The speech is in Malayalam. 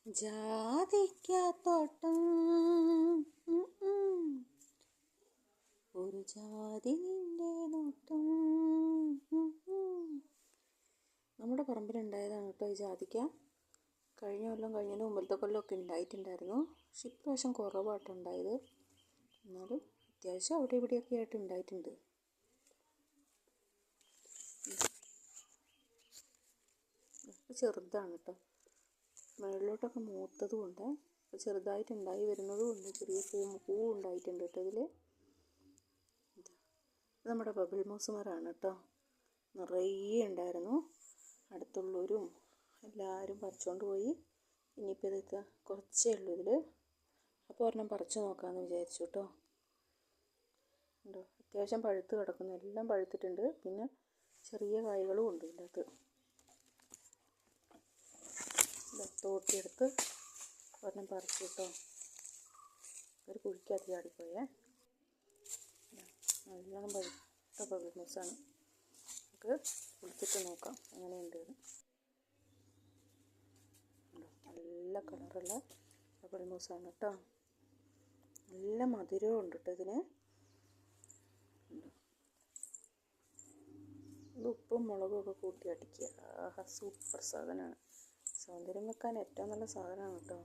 ജാതിക്കാത്തോട്ടം ഒരു ജാതി നിന്റെ നോട്ടം. നമ്മുടെ പറമ്പിലുണ്ടായതാണ് കേട്ടോ ഈ ജാതിക്ക. കഴിഞ്ഞ കൊല്ലം കഴിഞ്ഞതിന് മുമ്പത്തെ കൊല്ലമൊക്കെ ഉണ്ടായിട്ടുണ്ടായിരുന്നു. പക്ഷെ ഇപ്രാവശ്യം കുറവായിട്ടുണ്ടായത്. എന്നാലും അത്യാവശ്യം അവിടെ ഇവിടെയൊക്കെ ആയിട്ട് ഉണ്ടായിട്ടുണ്ട്. ചെറുതാണ് കേട്ടോ. മുകളിലോട്ടൊക്കെ മൂത്തതും ഉണ്ട്, ഇപ്പോൾ ചെറുതായിട്ടുണ്ടായി വരുന്നതും ഉണ്ട്. ചെറിയ പൂ ഉണ്ടായിട്ടുണ്ട് കേട്ടോ ഇതിൽ. ഇത് നമ്മുടെ ബബിൾ മോസ് മരമാണ് കേട്ടോ. നിറയെ ഉണ്ടായിരുന്നു. അടുത്തുള്ളവരും എല്ലാവരും പറിച്ചുകൊണ്ട് പോയി. ഇനിയിപ്പോൾ ഇത് കുറച്ചേ ഉള്ളൂ ഇതിൽ. അപ്പോൾ ഒരെണ്ണം പറിച്ചു നോക്കാമെന്ന് വിചാരിച്ചു കേട്ടോ. ഉണ്ടോ, അത്യാവശ്യം പഴുത്ത് കിടക്കുന്നു. എല്ലാം പഴുത്തിട്ടുണ്ട്. പിന്നെ ചെറിയ കായ്കളും ഉണ്ട് ഇതിൻ്റെ അകത്ത്. തോട്ടിയെടുത്ത് ഒരെണ്ണം പറിച്ചു കേട്ടോ. ഒരു കുഴിക്കകത്ത് ചാടിപ്പോയേ. നല്ലോണം പഴുത്ത ബബിൾ മോസാണ്. നമുക്ക് കുളിച്ചിട്ട് നോക്കാം എങ്ങനെയുണ്ട്. നല്ല കളറുള്ള ബബിൾ മോസാണ് കേട്ടോ. നല്ല മധുരവും ഉണ്ട് കേട്ടോ ഇതിന്. ഇത് ഉപ്പും മുളകും ഒക്കെ കൂട്ടി അടിക്കുക. ആഹാ, സൂപ്പർ സാധനമാണ്. സൗന്ദര്യം വെക്കാൻ ഏറ്റവും നല്ല സാധനമാണ് കേട്ടോ.